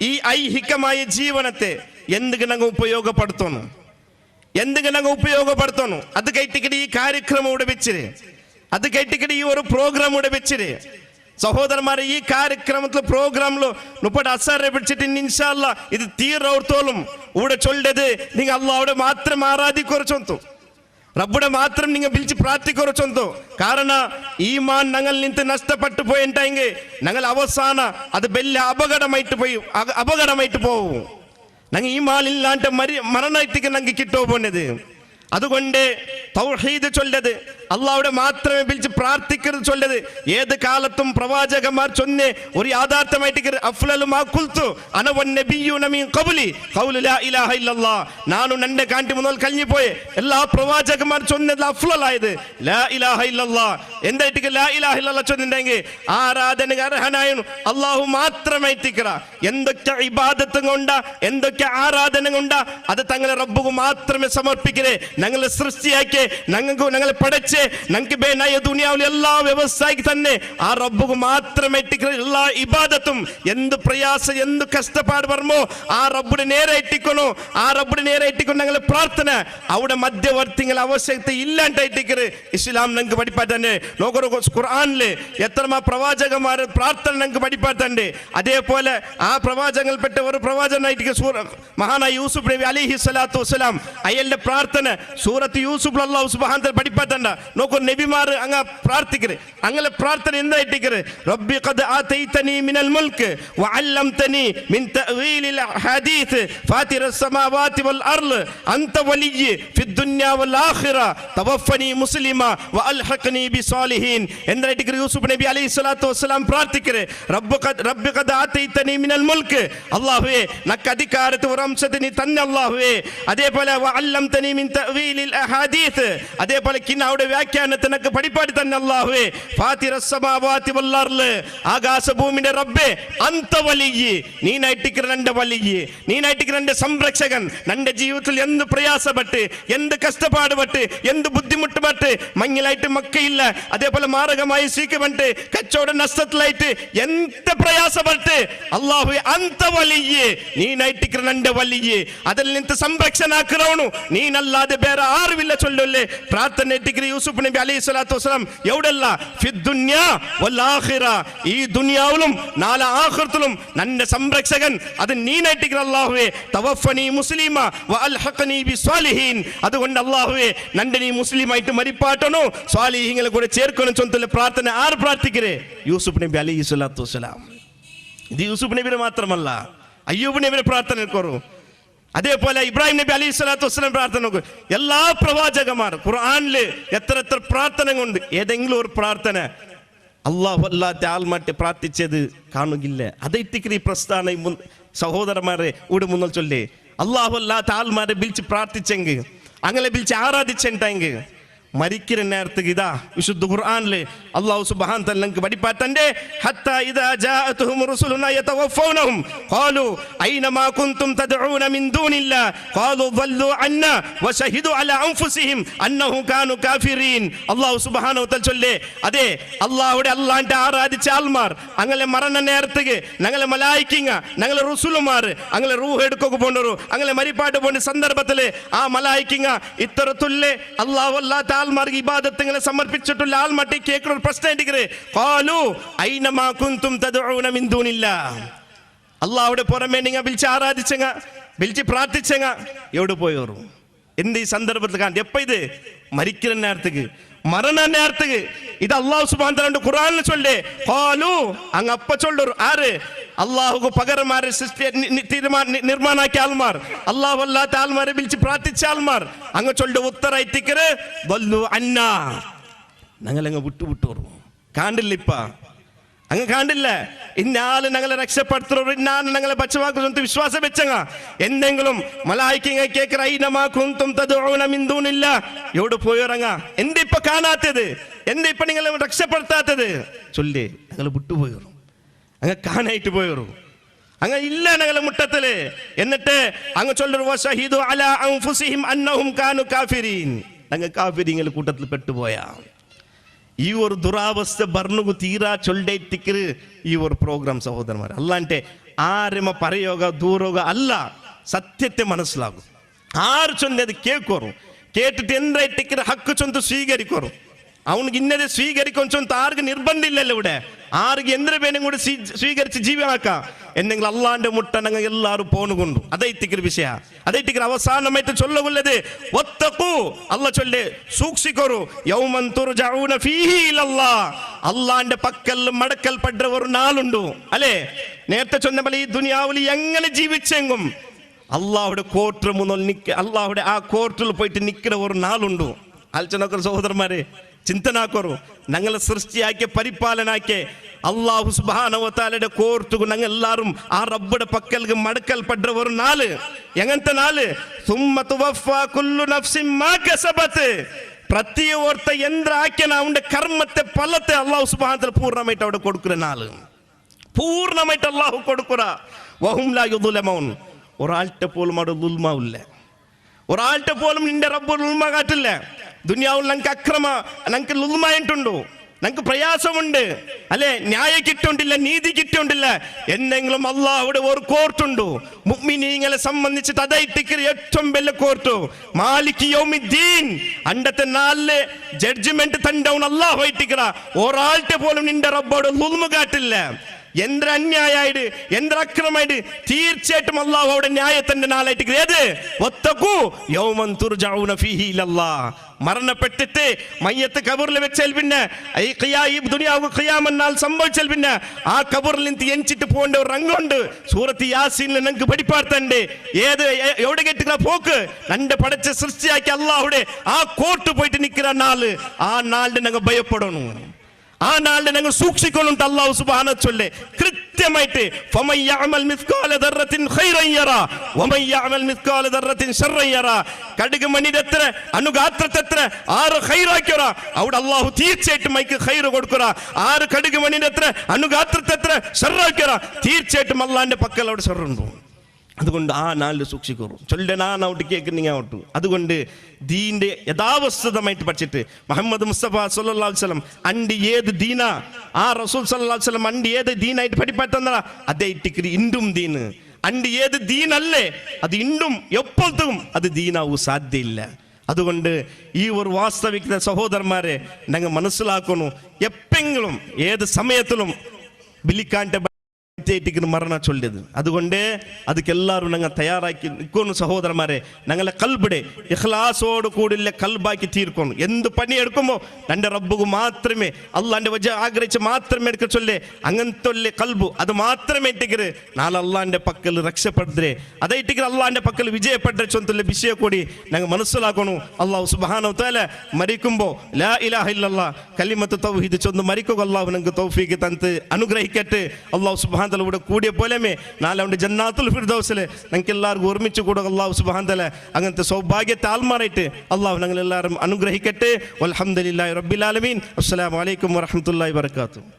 ഈ ഐഹികമായ ജീവനത്തെ എന്തിനാണ് ഉപയോഗപ്പെടുത്തണം അത് കൈറ്റിക്കടി ഈ കാര്യക്രമം ഇവിടെ വെച്ചിര് അത് കൈറ്റിക്കടി ഈ ഒരു പ്രോഗ്രാം ഇവിടെ വെച്ചിര് സഹോദരന്മാരെ ഈ കാര്യക്രമത്തിൽ പ്രോഗ്രാമിലോ മുപ്പത് അസാറെ പിടിച്ചിട്ട് ഇൻഷാ അല്ലാഹ് ഇത് തീർത്തോളും ഇവിടെ ചൊല്ലത് നിങ്ങൾ അല്ലാഹുവിടെ മാത്രം ആരാധിക്കുറച്ചൊന്തു റബ്ബുടെ മാത്രം നിങ്ങൾ വിളിച്ച് പ്രാർത്ഥിക്കുറച്ചൊന്തോ കാരണം ഈമാൻ ഞങ്ങൾ നിന്ന് നഷ്ടപ്പെട്ടു പോയിട്ടെങ്കിൽ ഞങ്ങൾ അവസാന അത് വലിയ അപകടമായിട്ട് പോവും ഞങ്ങൾ ഈമാൻ ഇല്ലാണ്ട് മരണത്തിക്ക് ഞങ്ങൾക്ക് കിട്ടോ പോന്നത് അതുകൊണ്ട് തൗഹീദ് ചൊല്ലത്, അള്ളാഹുടെ മാത്രമേ വിളിച്ച് പ്രാർത്ഥിക്കരുത് ചൊല്ലത് ഏത് കാലത്തും പ്രവാചകന്മാർ ചൊന്നെ ഒരു യാഥാർത്ഥ്യമായിട്ട് അഫ്ലലു മാ ഖുൽതു അന വന്നബിയ്യൂന മിൻ ഖബ്ലി ഖൗലു ലാ ഇലാഹ ഇല്ലല്ലാഹ്. നാനും നന്റെ കാണ്ടി മുതൽ കഴിഞ്ഞു പോയ എല്ലാ പ്രവാചകന്മാർ ചൊന്നത് അഫ്ലലായത് ലാ ഇലാഹ ഇല്ലല്ലാഹ്. എന്തായിട്ട് ലാ ഇലാഹ ഇല്ലല്ലാഹ് ചൊന്നിണ്ടെങ്കിൽ ആരാധനക്ക് അർഹനായ അള്ളാഹു മാത്രമായിട്ടിക്കറ. എന്തൊക്കെ ഇബാദത്തും കൊണ്ട എന്തൊക്കെ ആരാധന കൊണ്ട അത് തങ്ങളെ റബ്ബുക്ക് മാത്രമേ സമർപ്പിക്കണേ. ഞങ്ങളെ സൃഷ്ടിയാക്കി ഞങ്ങളെ പഠിച്ച് ഞങ്ങൾക്ക് ബേനായ ദുനിയാവിലെ എല്ലാ വ്യവസ്ഥയ്ക്ക് തന്നെ ആ റബ്ബുക്ക് മാത്രമേ എല്ലാ ഇബാദത്തും എന്ത് പ്രയാസം എന്ത് കഷ്ടപ്പാട് വരുമോ ആ റബ്ബുടെ നേരെ ഇട്ടിക്കണോ. ആ റബ്ബുടെ നേരെ ഇട്ടിക്കൊണ്ട് ഞങ്ങളെ പ്രാർത്ഥന അവിടെ മധ്യവർത്തികൾ ആവശ്യകത ഇല്ലാണ്ടായിട്ടിക്കറ് ഇസ്ലാം ഞങ്ങൾക്ക് പഠിപ്പാത്തന്നെ. നോക്കൂ ഖുർആനില് എത്രമാ പ്രവാചകന്മാർ പ്രാർത്ഥന ഞങ്ങൾക്ക് പഠിപ്പാത്തണ്ട്. അതേപോലെ ആ പ്രവാചകൽപ്പെട്ട ഒരു പ്രവാചകനായിട്ട് മഹാനായ യൂസുഫ് നബി അലൈഹി സ്വലാത്തു വസ്സലാം അയാളുടെ പ്രാർത്ഥന സൂറത്ത് യൂസുഫ് അല്ലാഹു സുബ്ഹാനഹു വ തആല പഠിപ്പാത്തണ്ട. നോക്കൂ നബിമാർ അങ്ങ പ്രാർത്ഥിക്കറ്. അങ്ങനെ പ്രാർത്ഥന എന്തായിട്ടിക്കറ് റബ്ബി ഖദ് ആതൈതനി മിനൽ മുൽക്ക് വഅല്ലംതനി മിൻ തഅവീലിൽ ഹദീസ് ഫാത്തിറസ് സമാവാതി വൽ അർള് അൻത വലിയ്യി ഫിദ് ദുനിയാ വൽ ആഖിറ തവഫനി മുസ്ലിമ വഅൽഹഖനി ബിസ്സാലിഹീൻ. എന്തായിട്ടിക്കറ് യൂസുഫ് നബി അലൈഹി സ്വലാത്തു വസ്സലാം പ്രാർത്ഥിക്കറ് റബ്ബി ഖദ് ആതൈതനി മിനൽ മുൽക്ക് അല്ലാഹുവേ നക്ക് അധികാരത്തെ വംശത്തെ നീ തന്നെ അല്ലാഹുവേ. അതേപോലെ വഅല്ലംതനി മിൻ തഅവീലിൽ അഹാദീസ് അതേപോലെ കിനാവുടെ വ്യാഖ്യാനത്തിനൊക്കെ പഠിപ്പാടി തന്നെ അല്ലാഹുവേ. ഫാത്തിറസ് സമാവാതി വൽ അർള് ആകാശഭൂമിയുടെ റബ്ബേ അൻത വലിയ്യി നീ നൈട്ടിക്കർ നന്റെ വലിയ്യി നീ നൈട്ടിക്കർ നന്റെ സംരക്ഷകൻ. നന്റെ ജീവിതത്തിൽ എന്ത് പ്രയാസപ്പെട്ട് എന്ത് കഷ്ടപ്പാടുപെട്ട് എന്ത് ബുദ്ധിമുട്ടുപെട്ട് മങ്ങിലായിട്ട് മക്കയില്ല അതേപോലെ മാരകമായി സീക്കുപെട്ട് കച്ചവട നഷ്ടത്തിലായിട്ട് എന്ത് പ്രയാസപ്പെട്ട് അല്ലാഹു അൻത വലിയ്യി നീ നൈട്ടിക്കർ നന്റെ വലിയ്യി അതിൽ നിന്ന് സംരക്ഷണാക്കണോണു നീനല്ലാതെ വേറെ ആരുമില്ല ചൊല്ലല്ലേ പ്രാർത്ഥന ഇട്ടിക്കർ യൂസുഫ് നബി അലൈഹി സ്വലാത്തു വസ്സലാം എവിടെയല്ല ഫിദ് ദുനിയാ വൽ ആഖിറ ഈ ദുനിയാവിലും നാളെ ആഖിറത്തിലും നന്റെ സംരക്ഷകൻ അത് നീനായിട്ടിക്കർ അല്ലാഹുവേ. തവഫനി മുസ്ലിമ വഅൽഹഖനി ബിസ്സാലിഹീൻ അതുകൊണ്ട് അല്ലാഹുവേ നന്റെ നീ മുസ്ലിമായിട്ട് മരിപ്പാട്ടണോ സ്വാലിഹീങ്ങളെ കൂടെ ചേർക്കണം ചൊല്ലുന്ന പ്രാർത്ഥന ആര് പ്രാർത്ഥിക്കരേ യൂസുഫ് നബി അലൈഹി സ്വലാത്തു വസ്സലാം. ഇത് യൂസുഫ് നബിയുടെ മാത്രമല്ല അയ്യൂബ് നബിയുടെ പ്രാർത്ഥന കുറു. അതേപോലെ ഇബ്രാഹിം നബി അലൈഹി സ്വലാത്തു വസ്സലാം പ്രാർത്ഥന നോക്കും. എല്ലാ പ്രവാചകന്മാർ ഖുർആനില് എത്ര എത്ര പ്രാർത്ഥന കൊണ്ട് ഏതെങ്കിലും ഒരു പ്രാർത്ഥന അള്ളാഹു അല്ലാത്ത ആൾമാറ്റി പ്രാർത്ഥിച്ചത് കാണുകില്ല. അതേറ്റിക്ക് ഈ പ്രസ്ഥാന സഹോദരന്മാരെ ഇവിടെ മുന്നിൽ ചൊല്ലേ അള്ളാഹു അല്ലാത്ത ആൾമാരെ വിളിച്ച് പ്രാർത്ഥിച്ചെങ്കിൽ അങ്ങനെ വിളിച്ച് ആരാധിച്ചെങ്കിൽ മരിക്കുന്ന നേരത്തേക്ക് ഇതാ വിശുദ്ധ ഖുർആനില് അല്ലാഹു സുബ്ഹാനഹു തആല നമുക്ക് പഠിപ്പാത്തന്റെ ഹത്താ ഇദാ ജാഅതുഹും റസൂലുനാ യതവഫൗനഹും ഖാലു ഐനമാ കുൻതും തദ്ഊന മിൻ ദൂനില്ലാ ഖാലു ളല്ലു അന്നാ വശഹിദു അലാ അൻഫുസിഹിം അന്നഹു കാനു കാഫിരീൻ. അല്ലാഹു സുബ്ഹാനഹു തആല ചൊല്ലേ അതെ അല്ലാഹുവിന്റെ ആരാധിച്ച ആൾമാർ അങ്ങനെ മരണ നേരത്തേക്ക് ഞങ്ങളെ മലായിക്കിങ്ങ ഞങ്ങളെ റസൂലുമാർ അങ്ങനെ റൂഹ് എടുക്കൊക്കെ പോണ്ടു അങ്ങനെ മരിപ്പാട്ട് പോണ്ട സന്ദർഭത്തില് ആ മലായിക്കിങ്ങ ഇത്തരത്തുല്ലേ അല്ലാഹു അല്ലാത്ത ആൾമാർക്ക് ഇബാദത്തുകളെ സമർപ്പിച്ചിട്ടുള്ള ആൾമട്ടി കേൾക്കുന്ന ഒരു പ്രശ്നം ഖാലു ഐനമാ കുൻതും തദ്ഊന മിൻ ദൂനില്ലാ അല്ലാഹുവിന്റെ പുറമെ നിങ്ങൾ വിളിച്ച് ആരാധിച്ചങ്ങ വിളിച്ച് പ്രാർത്ഥിച്ചങ്ങ എവിടെ പോയോറു എന്ത് ഈ സന്ദർഭത്തിൽ കാണും എപ്പ ഇത് മരിക്കുന്ന നേരത്തേക്ക് മരണ നേരത്തേക്ക് ഇത് അല്ലാഹു സുബ്ഹാനഹു തആല ഖുർആനിൽ ചൊല്ലേ ഖാലു അങ്ങ് അപ്പ ചൊല്ലു ആര് അല്ലാഹുക്ക് പകരമാരെ നിർമ്മാണാക്കിയ ആൾമാർ അല്ലാഹു അല്ലാത്ത ആൾമാരെ വിളിച്ച് പ്രാർത്ഥിച്ച ആൾമാർ അങ്ങ് ചൊല്ല് ഉത്തരായിട്ടിക്കര് വല്ലു അന്നാ ഞങ്ങളങ്ങ് വിട്ടുവിട്ടോറും കാണ്ടില്ല ഇപ്പ അങ്ങ് കാണ്ടില്ല ഇന്നാള് ഞങ്ങളെ രക്ഷപ്പെടുത്തോ ഇന്നാണ് ഞങ്ങളെ ബച്ചവാക്കുന്ന വിശ്വാസം വെച്ചങ്ങ എന്തെങ്കിലും മലായിക്കിങ്ങ കേക്കറ ഐനമാ കുൻതും തദ്ഊന മിൻ ദൂനില്ലാ എവിടെ പോയോറങ്ങ എന്തിപ്പ കാണാത്തത് എന്തിപ്പ നിങ്ങളെ രക്ഷപ്പെടുത്താത്തത് ചൊല്ലേ ഞങ്ങൾ വിട്ടുപോയോറും അങ്ങ് കാണായിട്ട് പോയോറു അങ്ങ് ഇല്ല ഞങ്ങളെ മുട്ടത്തില് എന്നിട്ട് അങ്ങ് ചൊല്ലു വശഹിദു അലാ അൻഫുസിഹിം അന്നഹും കാനു കാഫിരീൻ അങ്ങ് കാഫിരീങ്ങളുടെ കൂട്ടത്തിൽ പെട്ടുപോയാ ഈ ഒരു ദുരാവസ്ഥ ഭരണു തീരാ ചൊല്ലേറ്റിക്കര് ഈ ഒരു പ്രോഗ്രാം സഹോദരന്മാർ അല്ലാണ്ട് ആരമ പറയോഗ ദൂരോഗ അല്ല സത്യത്തെ മനസ്സിലാകും ആര് ചൊന്നത് കേൾക്കോറും കേട്ടിട്ട് എന്തായിട്ടിക്കര് ഹക്ക് ചൊന്ത് സ്വീകരിക്കോറും അവനിക്ക് ഇന്നതെ സ്വീകരിക്കും ചൊന്ത് ആർക്ക് നിർബന്ധമില്ലല്ലോ ഇവിടെ ആർക്ക് എന്തൊരു പേരും കൂടി സ്വീകരിച്ച് ജീവിയാക്കാം എന്നെങ്കിൽ അള്ളാന്റെ മുട്ട ഞങ്ങൾ എല്ലാവരും പോണുകൊണ്ടു അതൈത്തിക്കര് വിഷയ അതൈത്തിക്കര് അവസാനമായിട്ട് ചൊല്ലുള്ളത് വത്തഖൂ അല്ല ചൊല്ലേ സൂക്ഷിക്കോറു യൗമൻ തുർജഊന ഫീഹി ഇലല്ലാഹ് അള്ളാന്റെ പക്കൽ മടക്കൽപ്പെട്ട ഒരു നാളുണ്ടു അല്ലേ നേരത്തെ ചൊന്ന പോലെ ഈ ദുനിയാവിൽ എങ്ങനെ ജീവിച്ചെങ്കും അള്ളാഹുടെ കോർട്ട് മുന്നിൽ അള്ളാഹുടെ ആ കോർട്ടിൽ പോയിട്ട് നിൽക്കുന്ന ഒരു നാളുണ്ടു. ആലോചനക്കൊരു സഹോദരന്മാരെ, ചിന്തനാക്കോറു. ഞങ്ങളെ സൃഷ്ടിയാക്കിയ പരിപാലനാക്കിയ അള്ളാഹു സുബ്ഹാനഹു വ തആലയുടെ കോർട്ടുకు ഞങ്ങൾ എല്ലാവരും ആ റബ്ബുടെ പക്കൽക്ക് മടക്കൽപ്പെട്ട ഒരു നാള്. എങ്ങനത്തെ നാള്? സുമ്മ തുവഫാ കുല്ലു നഫ്സിൻ മാ കസബത്. പ്രതിയൊരുത്ത യന്ത്ര ആക്കിയ അവന്റെ കർമ്മത്തെ ഫലത്തെ അള്ളാഹു സുബ്ഹാനഹു വ തആല പൂർണ്ണമായിട്ട് അവിടെ കൊടുക്കുന്ന നാള്. പൂർണ്ണമായിട്ട് അള്ളാഹു കൊടുക്കുക. വഹും ലാ യുദ്ലമൂൻ. ഒരാളുടെ പോലും അവിടെ ദുൽമാവില്ല. ഒരാളുടെ പോലും നിന്റെ റബ്ബ് ദുൽമ കാട്ടില്ല. ദുനിയാവിൽ ഞങ്ങൾക്ക് അക്രമ, ഞങ്ങൾക്ക് ലുൽമായിട്ടുണ്ടോ, ഞങ്ങൾക്ക് പ്രയാസമുണ്ട് അല്ലെ, ന്യായ കിട്ടുണ്ടില്ല, നീതി കിട്ടുണ്ടില്ല. എന്തെങ്കിലും അള്ളാഹുടെ ഒരു കോർട്ടുണ്ടോ? മുഅ്മിനീങ്ങളെ സംബന്ധിച്ചിട്ട് അതായിട്ട് ഏറ്റവും വലിയ കോർട്ട് മാലിക് യൗമിദ്ദീൻ. അണ്ടത്തെ നാല് ജഡ്ജ്മെന്റ് തണ്ടവൻ അള്ളാഹു ആയിട്ടിക്കറ. ഒരാളുടെ പോലും നിന്റെ റബ്ബോട് ലുൽമ കാട്ടില്ല. എന്ത് അന്യായിട്ട്, എന്ത് അക്രമായിട്ട്, തീർച്ചയായിട്ടും അള്ളാഹു അവിടെ ന്യായത്തിന്റെ നാളായിട്ട് ഏത് വത്തഖൂ യൗമൻ തുർജഊന ഫീഹി ഇലല്ലാഹ്. മരണപ്പെട്ടിട്ട് മയ്യത്ത് കബറിൽ വെച്ചാൽ പിന്നെ ഈ ദുനിയാവ് ഖിയാമത്ത് നാൾ സംഭവിച്ചാൽ പിന്നെ ആ കബറിൽ നിന്ന് എഞ്ചിട്ട് പോകേണ്ട ഒരു രംഗമുണ്ട്. സൂറത്ത് യാസീനിൽ നിങ്ങൾക്ക് പഠിപ്പാർത്തണ്ട്. ഏത് എവിടെ കെട്ടുക പോക്ക് രണ്ട് പടച്ച സൃഷ്ടിയാക്കി അള്ളാഹുടെ ആ കോർട്ട് പോയിട്ട് നിൽക്കുന്ന നാള്. ആ നാളിന് ഞങ്ങൾ ഭയപ്പെടണം. ആ നാളിനെ ഞങ്ങൾ സൂക്ഷിക്കൊള്ളുണ്ട്. അല്ലാഹു സുബ്ഹാനഹു വ തആല കൃത്യമായിട്ട് ഫമൻ യഅമൽ മിസ്കാല ദർറത്തിൻ ഖൈറൻ യറ വമൻ യഅമൽ മിസ്കാല ദർറത്തിൻ ശർറൻ യറ. കടുക് മണിതെത്ര അനുഗാത്രത്തെത്ര ആറ് ഖൈറാക്കിയറ അവിടെ അല്ലാഹു തീർച്ചയായിട്ടും മൈക്ക് ഖൈർ കൊടുക്കറ. ആറ് കടുക് മണിതെത്ര അനുഗാത്രത്തെത്ര ശർറാക്കിയറ തീർച്ചയായിട്ടും അല്ലാഹുവിന്റെ പക്കൽ അവിടെ ശർറുണ്ട്. അതുകൊണ്ട് ആ നാളിൽ സൂക്ഷിക്കൂ. ചൊല്ലനാണൗട്ട് കേൾക്കുന്നീങ്ങ ഔട്ട്. അതുകൊണ്ട് ദീന്റെ യഥാവസ്ഥിതമായിട്ട് പഠിച്ചിട്ട് മുഹമ്മദ് മുസ്തഫ സല്ലല്ലാഹു അലൈഹി വസല്ലം അണ്ടി ഏത് ദീന ആ റസൂൽ സല്ലല്ലാഹു അലൈഹി വസല്ലം അണ്ടി ഏത് ദീനായിട്ട് പഠിപ്പറ്റന്ന അതേ ഇട്ടിക്ക് ഇണ്ടും ദീന്. അണ്ടി ഏത് ദീനല്ലേ അത് ഇണ്ടും എപ്പോഴത്തും അത് ദീനാവും സാധ്യയില്ല. അതുകൊണ്ട് ഈ ഒരു വാസ്തവികത സഹോദരന്മാരെ ഞങ്ങൾ മനസ്സിലാക്കണു. എപ്പെങ്കിലും ഏത് സമയത്തിലും വിളിക്കാൻ്റെ മരണ ചൊല്ലിയത്. അതുകൊണ്ട് ಅದಕ್ಕೆ ಎಲ್ಲರೂ ഞങ്ങൾ തയ്യാറാക്കി നിൽക്കുന്നു സഹോദരന്മാരെ. ഞങ്ങളെ കൽബിടെ ഇഖ്ലാസോട് കൂടിയുള്ള കൽബാക്കി തീർക്കണം. എന്ത് പണിയെടുക്കുമ്പോൾ തൻ്റെ റബ്ബുക്ക് മാത്രമേ അള്ളാൻ്റെ വജ ആഗ്രഹിച്ച് മാത്രമേ എടുക്ക ചൊല്ലേ. അങ്ങനത്തെ കൽബു അത് മാത്രമേ ഇട്ടിക്കര് നാളെ അള്ളാൻ്റെ പക്കൽ രക്ഷപ്പെടുത്തേ. അതേ ഇട്ടിക്കര് അള്ളാൻ്റെ പക്കൽ വിജയപ്പെട്ട ചൊന്തുള്ള വിഷയം കൂടി ഞങ്ങൾ മനസ്സിലാക്കണു. അള്ളാഹു സുബ്ഹാനഹു വ തആല മരിക്കുമ്പോൾ ലാ ഇലാഹ ഇല്ലല്ലാഹ് കലിമത്ത് തൗഹീദ് ചൊന്ന് മരിക്കുക അള്ളാഹു ഞങ്ങൾക്ക് തൗഫീഖ് തന്ന് അനുഗ്രഹിക്കട്ടെ. അള്ളാഹു സുബ്ഹാനഹു വ തആല ഇവിടെ കൂടിയ പോലെമേ നാളെ ഉണ്ട് ജന്നാത്തുൽ ഫിർദൗസിൽ ഞങ്ങൾക്ക് എല്ലാവർക്കും ഒരുമിച്ച് കൂടെ അള്ളാഹു സുബ്ഹാനഹു വ തആല അങ്ങനത്തെ സൗഭാഗ്യത്തെ ആൽമാറായിട്ട് അള്ളാഹു ഞങ്ങൾ എല്ലാവരും അനുഗ്രഹിക്കട്ടെ. വൽഹംദുലില്ലാഹി റബ്ബിൽ ആലമീൻ. അസ്സലാമു അലൈക്കും വറഹ്മത്തുള്ളാഹി വബറകാതുഹു.